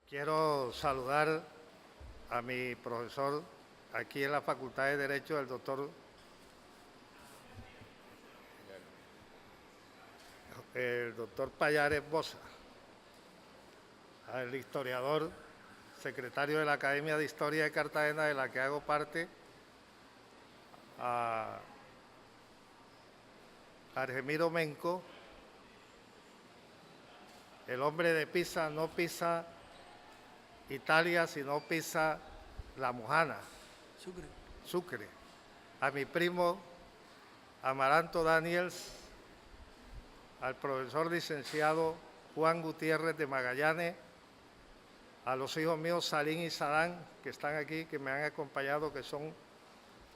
Quiero saludar a mi profesor aquí en la Facultad de Derecho, el doctor Pallares Boza, al historiador, secretario de la Academia de Historia de Cartagena, de la que hago parte, a Argemiro Menco, el hombre de Pisa, no Pisa Italia, sino Pisa La Mojana, Sucre, a mi primo Amaranto Daniels, al profesor licenciado Juan Gutiérrez de Magallanes, a los hijos míos Salín y Sadán, que están aquí, que me han acompañado, que son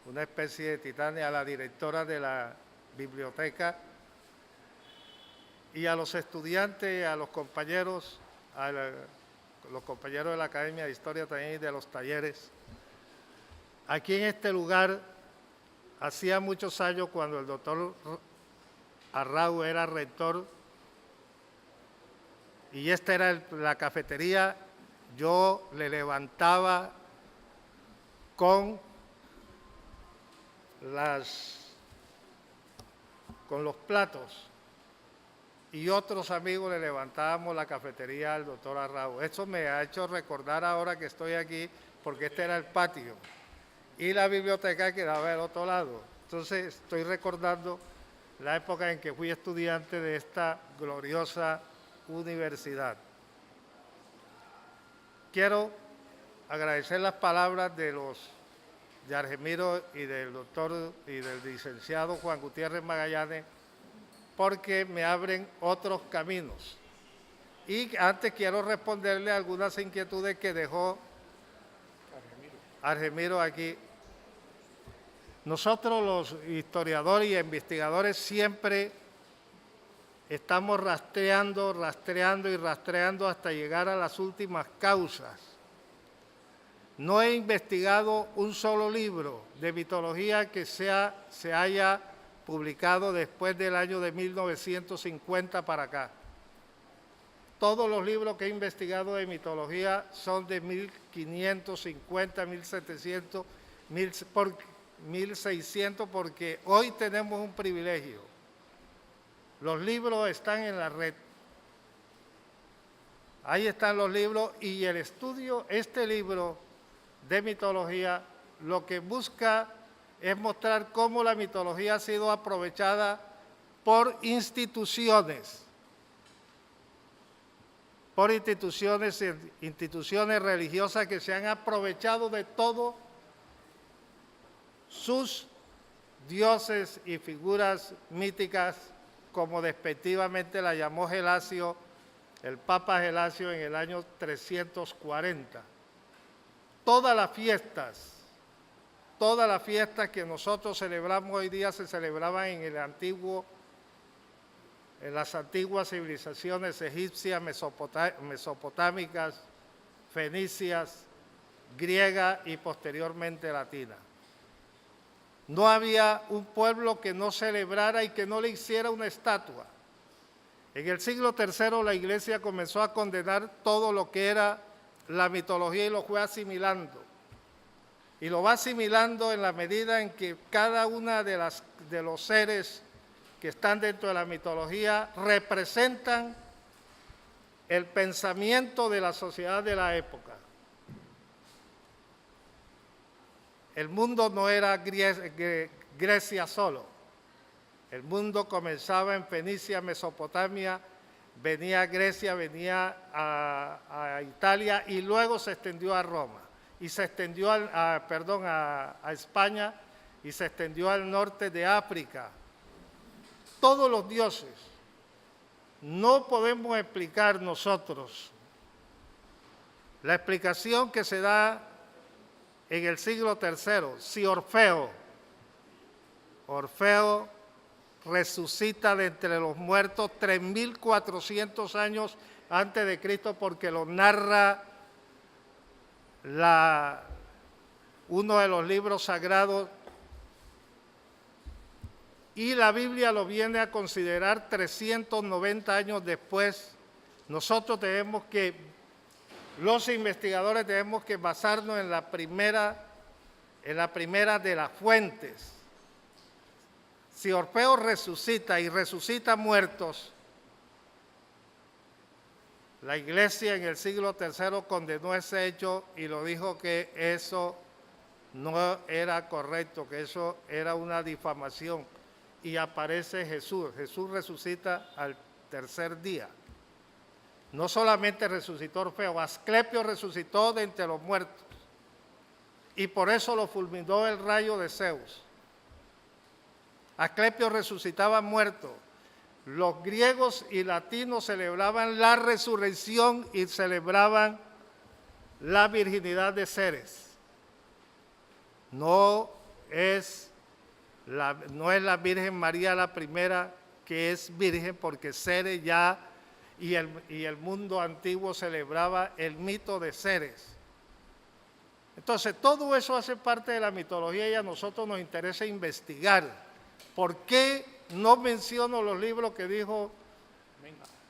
una especie de titanes, a la directora de la biblioteca, y a los estudiantes, a los compañeros, los compañeros de la Academia de Historia también y de los talleres. Aquí en este lugar, hacía muchos años, cuando el doctor Arrau era rector, y esta era la cafetería, yo le levantaba con los platos, y otros amigos le levantábamos la cafetería al doctor Arrau. Eso me ha hecho recordar ahora que estoy aquí, porque este era el patio, y la biblioteca quedaba del otro lado. Entonces estoy recordando la época en que fui estudiante de esta gloriosa universidad. Quiero agradecer las palabras de Argemiro y del doctor y del licenciado Juan Gutiérrez Magallanes, porque me abren otros caminos. Y antes quiero responderle algunas inquietudes que dejó Argemiro aquí. Nosotros los historiadores y investigadores siempre estamos rastreando hasta llegar a las últimas causas. No he investigado un solo libro de mitología que se haya publicado después del año de 1950 para acá. Todos los libros que he investigado de mitología son de 1550, 1700, 1600, porque hoy tenemos un privilegio. Los libros están en la red. Ahí están los libros, y el estudio, este libro de mitología, lo que busca es mostrar cómo la mitología ha sido aprovechada por instituciones religiosas que se han aprovechado de todo sus dioses y figuras míticas, como despectivamente la llamó Gelasio, el Papa Gelasio, en el año 340. Todas las fiestas que nosotros celebramos hoy día se celebraban en las antiguas civilizaciones egipcias, mesopotámicas, fenicias, griegas y posteriormente latina. No había un pueblo que no celebrara y que no le hiciera una estatua. En el siglo III la Iglesia comenzó a condenar todo lo que era la mitología y lo fue asimilando. Y lo va asimilando en la medida en que cada una de los seres que están dentro de la mitología representan el pensamiento de la sociedad de la época. El mundo no era Grecia solo. El mundo comenzaba en Fenicia, Mesopotamia, venía a Grecia, venía a Italia, y luego se extendió a Roma, y se extendió a España, y se extendió al norte de África. Todos los dioses. No podemos explicar nosotros la explicación que se da en el siglo III, si Orfeo resucita de entre los muertos 3.400 años antes de Cristo, porque lo narra uno de los libros sagrados, y la Biblia lo viene a considerar 390 años después. Nosotros tenemos que los investigadores tenemos que basarnos en la primera de las fuentes. Si Orfeo resucita y resucita muertos, la Iglesia en el siglo III condenó ese hecho y lo dijo que eso no era correcto, que eso era una difamación. Y aparece Jesús. Jesús resucita al tercer día. No solamente resucitó Orfeo, Asclepio resucitó de entre los muertos. Y por eso lo fulminó el rayo de Zeus. Asclepio resucitaba muerto. Los griegos y latinos celebraban la resurrección y celebraban la virginidad de Ceres. No es la Virgen María la primera que es virgen, porque Ceres ya y el mundo antiguo celebraba el mito de Ceres. Entonces, todo eso hace parte de la mitología y a nosotros nos interesa investigar. ¿Por qué no menciono los libros que dijo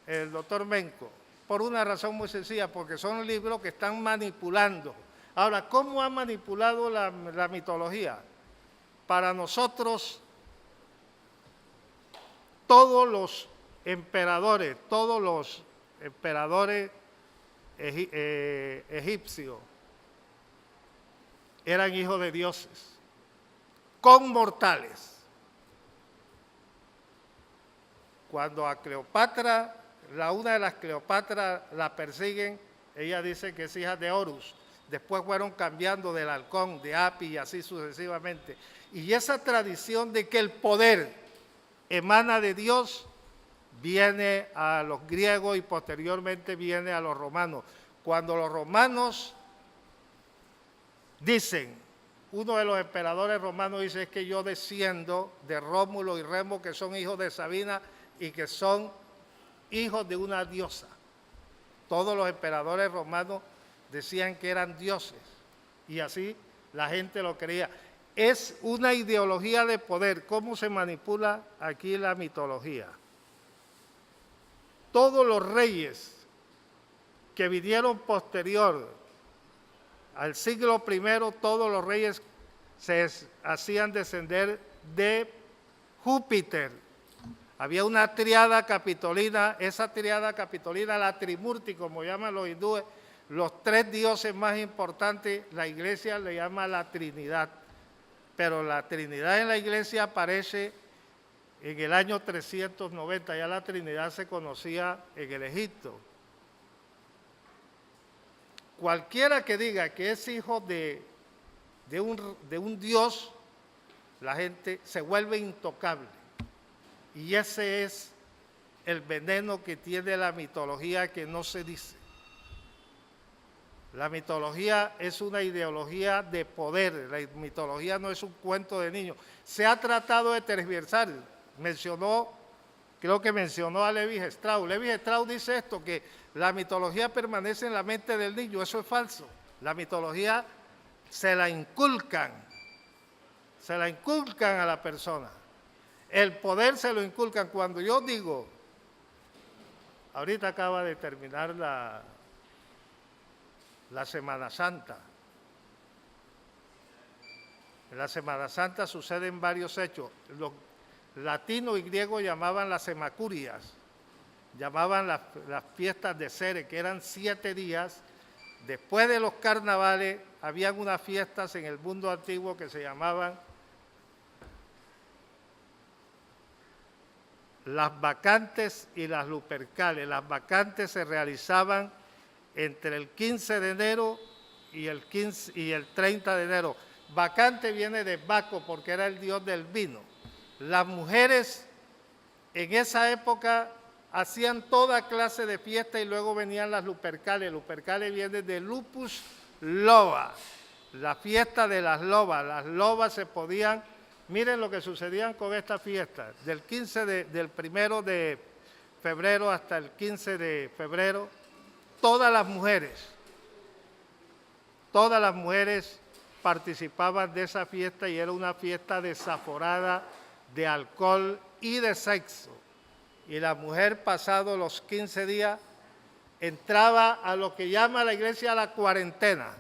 el doctor Menco? Por una razón muy sencilla, porque son libros que están manipulando. Ahora, ¿cómo ha manipulado la mitología? Para nosotros, todos los emperadores egipcios eran hijos de dioses, con mortales. Cuando a Cleopatra, una de las Cleopatras la persiguen, ella dice que es hija de Horus. Después fueron cambiando del halcón, de Api y así sucesivamente. Y esa tradición de que el poder emana de Dios viene a los griegos y posteriormente viene a los romanos. Cuando los romanos dicen, uno de los emperadores romanos dice, es que yo desciendo de Rómulo y Remo, que son hijos de Sabina y que son hijos de una diosa. Todos los emperadores romanos decían que eran dioses y así la gente lo creía. Es una ideología de poder. ¿Cómo se manipula aquí la mitología? Todos los reyes que vinieron posterior al siglo I, todos los reyes se hacían descender de Júpiter. Había una triada capitolina, esa triada capitolina, la Trimurti, como llaman los hindúes, los tres dioses más importantes, la Iglesia le llama la Trinidad. Pero la Trinidad en la Iglesia aparece en el año 390, ya la Trinidad se conocía en el Egipto. Cualquiera que diga que es hijo de un Dios, la gente se vuelve intocable. Y ese es el veneno que tiene la mitología que no se dice. La mitología es una ideología de poder, la mitología no es un cuento de niños. Se ha tratado de tergiversar, creo que mencionó a Levi Strauss. Levi Strauss dice esto, que la mitología permanece en la mente del niño, eso es falso. La mitología se la inculcan a la persona. El poder se lo inculcan. Cuando yo digo, ahorita acaba de terminar la Semana Santa. En la Semana Santa suceden varios hechos. Los latinos y griegos llamaban las semacurias, llamaban las fiestas de Ceres, que eran 7 días. Después de los carnavales, habían unas fiestas en el mundo antiguo que se llamaban las vacantes y las lupercales. Las vacantes se realizaban entre el 15 de enero y el 30 de enero. Vacante viene de Baco porque era el dios del vino. Las mujeres en esa época hacían toda clase de fiesta y luego venían las lupercales. Lupercales viene de lupus loba, la fiesta de las lobas. Las lobas se podían, miren lo que sucedían con esta fiesta, del 1 de febrero hasta el 15 de febrero, todas las mujeres participaban de esa fiesta y era una fiesta desaforada de alcohol y de sexo. Y la mujer, pasados los 15 días, entraba a lo que llama la iglesia la cuarentena,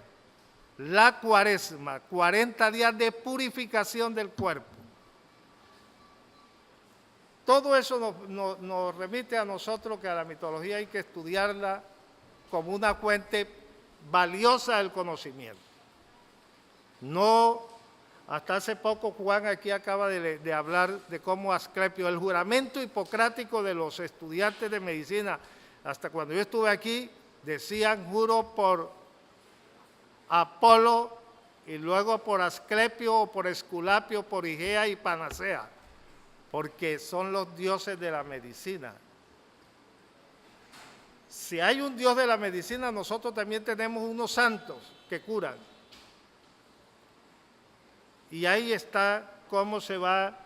la cuaresma, 40 días de purificación del cuerpo. Todo eso nos remite a nosotros que a la mitología hay que estudiarla como una fuente valiosa del conocimiento. No, hasta hace poco Juan aquí acaba de hablar de cómo Asclepio, el juramento hipocrático de los estudiantes de medicina, hasta cuando yo estuve aquí, decían juro por Apolo y luego por Asclepio o por Esculapio, por Igea y Panacea, porque son los dioses de la medicina. Si hay un Dios de la medicina, nosotros también tenemos unos santos que curan. Y ahí está cómo se va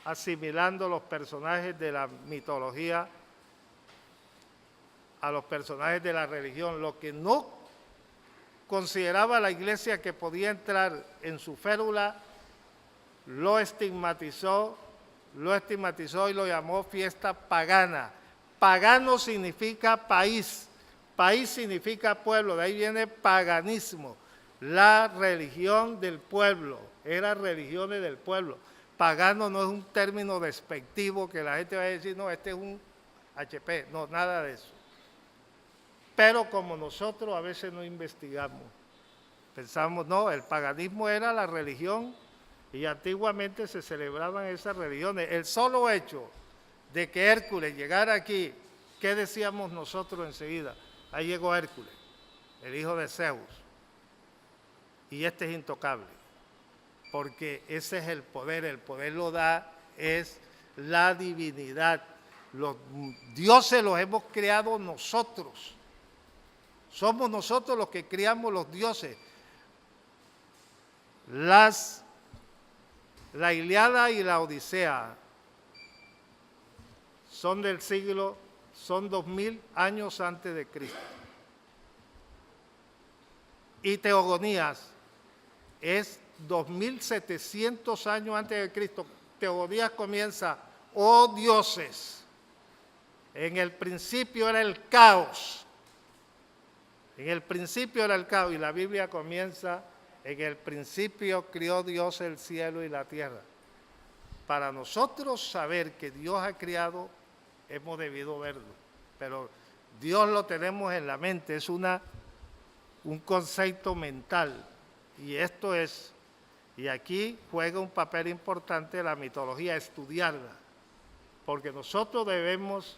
asimilando los personajes de la mitología a los personajes de la religión. Lo que no consideraba la iglesia que podía entrar en su férula, lo estigmatizó y lo llamó fiesta pagana. Pagano significa país, país significa pueblo, de ahí viene paganismo, la religión del pueblo, eran religiones del pueblo. Pagano no es un término despectivo que la gente va a decir, no, este es un HP, no, nada de eso. Pero como nosotros a veces no investigamos, pensamos, no, el paganismo era la religión y antiguamente se celebraban esas religiones. El solo hecho de que Hércules llegara aquí, ¿qué decíamos nosotros enseguida? Ahí llegó Hércules, el hijo de Zeus, y este es intocable, porque ese es el poder lo da, es la divinidad. Los dioses los hemos creado nosotros. Somos nosotros los que creamos los dioses. La Ilíada y la Odisea son del siglo, son 2000 años antes de Cristo. Y Teogonías es 2700 años antes de Cristo. Teogonías comienza, oh dioses, en el principio era el caos. En el principio era el caos y la Biblia comienza, en el principio crió Dios el cielo y la tierra. Para nosotros saber que Dios ha creado, hemos debido verlo, pero Dios lo tenemos en la mente, es un concepto mental y esto es, y aquí juega un papel importante la mitología, estudiarla, porque nosotros debemos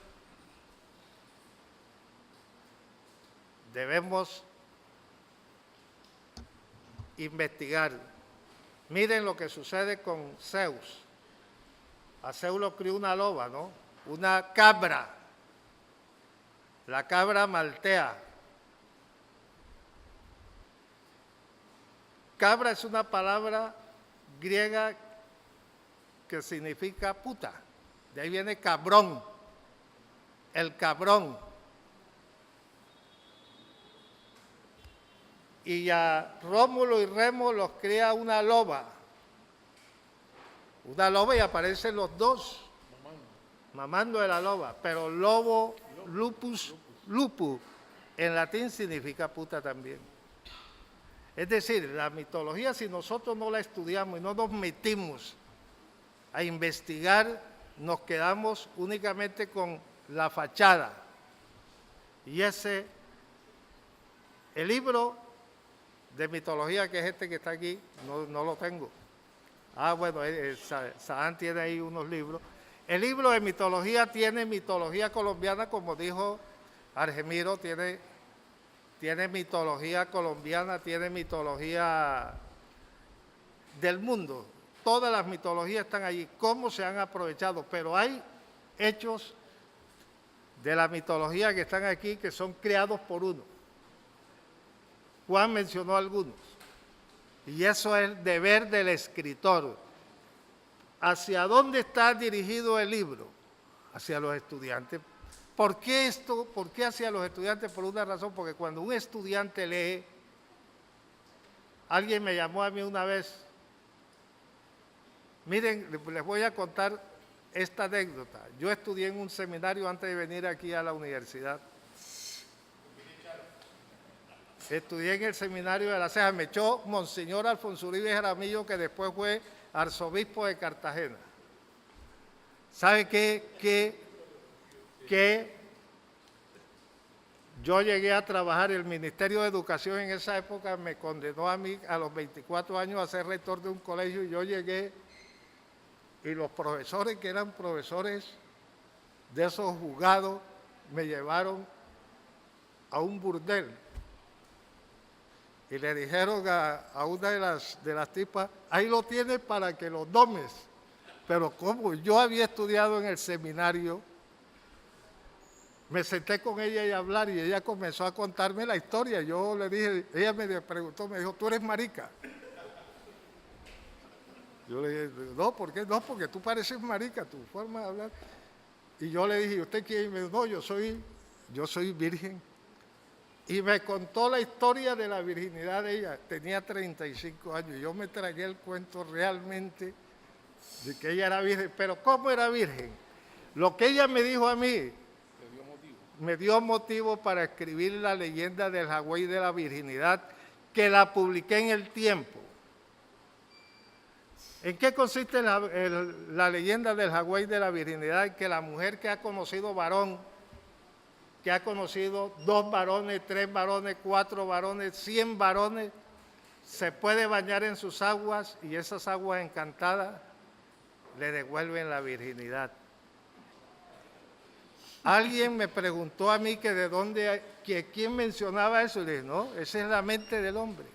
investigar. Miren lo que sucede con Zeus. A Zeus lo crió una loba, ¿no? Una cabra, la cabra maltea. Cabra es una palabra griega que significa puta. De ahí viene cabrón, el cabrón. Y a Rómulo y Remo los cría una loba. Una loba y aparecen los dos, mamando de la loba. Pero lobo, lupus, en latín significa puta también. Es decir, la mitología, si nosotros no la estudiamos y no nos metimos a investigar, nos quedamos únicamente con la fachada. Y el libro de mitología, que es este que está aquí, no lo tengo. Ah, bueno, Sahán tiene ahí unos libros. El libro de mitología tiene mitología colombiana, como dijo Argemiro, tiene mitología colombiana, tiene mitología del mundo. Todas las mitologías están allí, cómo se han aprovechado, pero hay hechos de la mitología que están aquí que son creados por uno. Juan mencionó algunos, y eso es el deber del escritor. ¿Hacia dónde está dirigido el libro? Hacia los estudiantes. ¿Por qué esto? ¿Por qué hacia los estudiantes? Por una razón, porque cuando un estudiante lee, alguien me llamó a mí una vez, miren, les voy a contar esta anécdota. Yo estudié en un seminario antes de venir aquí a la universidad. estudié en el seminario de La Ceja. Me echó Monseñor Alfonso Uribe Jaramillo, que después fue arzobispo de Cartagena. ¿Sabe qué? Que yo llegué a trabajar, el Ministerio de Educación en esa época me condenó a mí a los 24 años a ser rector de un colegio, y yo llegué y los profesores, que eran profesores de esos juzgados, me llevaron a un burdel y le dijeron a una de las tipas: ahí lo tienes para que lo domes. Pero como yo había estudiado en el seminario, me senté con ella y a hablar, y ella comenzó a contarme la historia. Yo le dije, ella me preguntó, me dijo: ¿tú eres marica? Yo le dije, no, ¿por qué? No, porque tú pareces marica, tu forma de hablar. Y yo le dije, ¿y usted quién? Y me dijo, no, yo soy virgen. Y me contó la historia de la virginidad de ella. Tenía 35 años y yo me tragué el cuento realmente de que ella era virgen. Pero ¿cómo era virgen? Lo que ella me dijo a mí me dio motivo para escribir la leyenda del jagüey de la virginidad, que la publiqué en El Tiempo. ¿En qué consiste la leyenda del jagüey de la virginidad? Que la mujer que ha conocido varón, que ha conocido 2 varones, 3 varones, 4 varones, 100 varones, se puede bañar en sus aguas, y esas aguas encantadas le devuelven la virginidad. Alguien me preguntó a mí que de dónde, que quién mencionaba eso, y le dije, no, esa es la mente del hombre.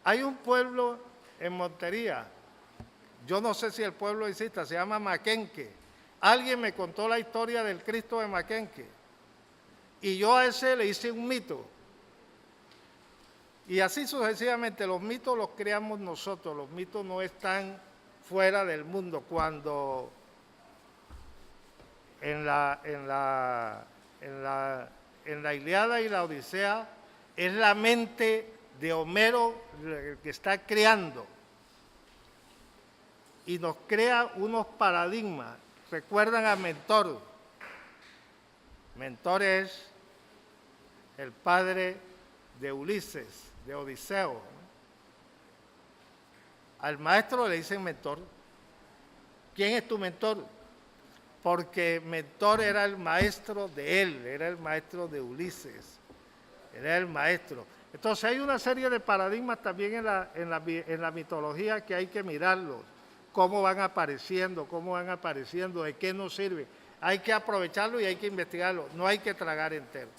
Hay un pueblo en Montería, yo no sé si el pueblo existe, se llama Maquenque. Alguien me contó la historia del Cristo de Maquenque, y yo a ese le hice un mito. Y así sucesivamente, los mitos los creamos nosotros, los mitos no están fuera del mundo. Cuando en la Ilíada y la Odisea es la mente de Homero el que está creando y nos crea unos paradigmas. ¿Recuerdan a Mentor? Mentor es el padre de Ulises, de Odiseo. Al maestro le dicen mentor. ¿Quién es tu mentor? Porque Mentor era el maestro de él, era el maestro de Ulises, era el maestro. Entonces hay una serie de paradigmas también en la mitología que hay que mirarlos, cómo van apareciendo, de qué nos sirve. Hay que aprovecharlo y hay que investigarlo, no hay que tragar entero.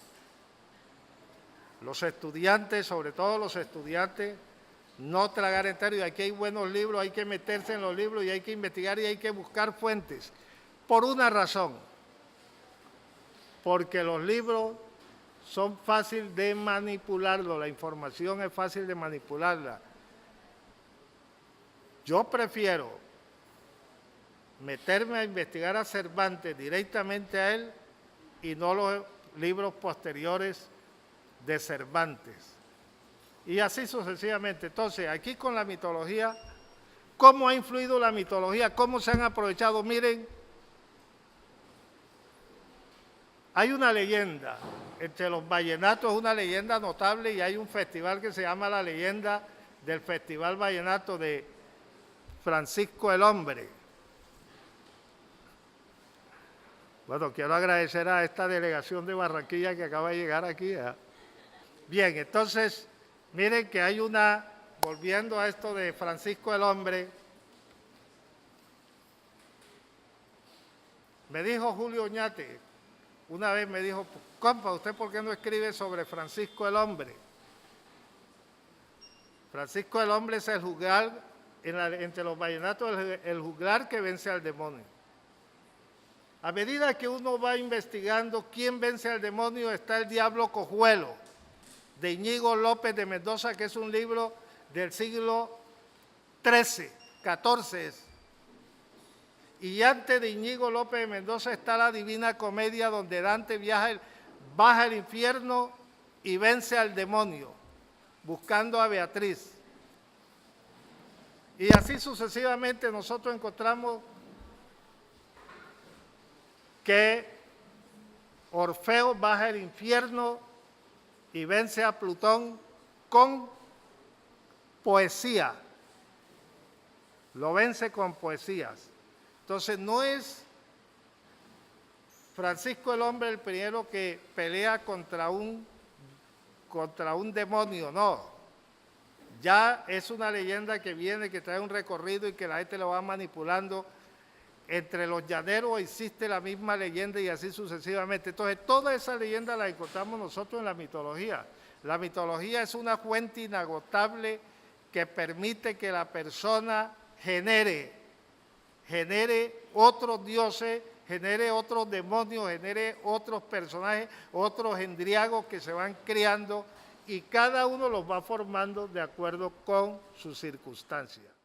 Los estudiantes, sobre todo los estudiantes, no tragar entero, y aquí hay buenos libros, hay que meterse en los libros y hay que investigar y hay que buscar fuentes. Por una razón, porque los libros son fáciles de manipularlo, la información es fácil de manipularla. Yo prefiero meterme a investigar a Cervantes directamente a él y no los libros posteriores de Cervantes. Y así sucesivamente. Entonces, aquí con la mitología, ¿cómo ha influido la mitología? ¿Cómo se han aprovechado? Miren, hay una leyenda, entre los vallenatos es una leyenda notable, y hay un festival que se llama la leyenda del Festival Vallenato de Francisco el Hombre. Bueno, quiero agradecer a esta delegación de Barranquilla que acaba de llegar aquí. Bien, entonces, miren que hay una, volviendo a esto de Francisco el Hombre, me dijo Julio Oñate, una vez me dijo, compa, ¿usted por qué no escribe sobre Francisco el Hombre? Francisco el Hombre es el juglar, entre los vallenatos, el juglar que vence al demonio. A medida que uno va investigando quién vence al demonio, está El Diablo Cojuelo, de Íñigo López de Mendoza, que es un libro del siglo XIII, XIV. Y antes de Íñigo López de Mendoza está la Divina Comedia, donde Dante baja al infierno y vence al demonio, buscando a Beatriz. Y así sucesivamente nosotros encontramos que Orfeo baja al infierno y vence a Plutón con poesía. Lo vence con poesías. Entonces no es Francisco el Hombre el primero que pelea contra un demonio, no. Ya es una leyenda que viene, que trae un recorrido y que la gente lo va manipulando. Entre los llaneros existe la misma leyenda y así sucesivamente. Entonces, toda esa leyenda la encontramos nosotros en la mitología. La mitología es una fuente inagotable que permite que la persona genere otros dioses, genere otros demonios, genere otros personajes, otros endriagos que se van creando y cada uno los va formando de acuerdo con sus circunstancias.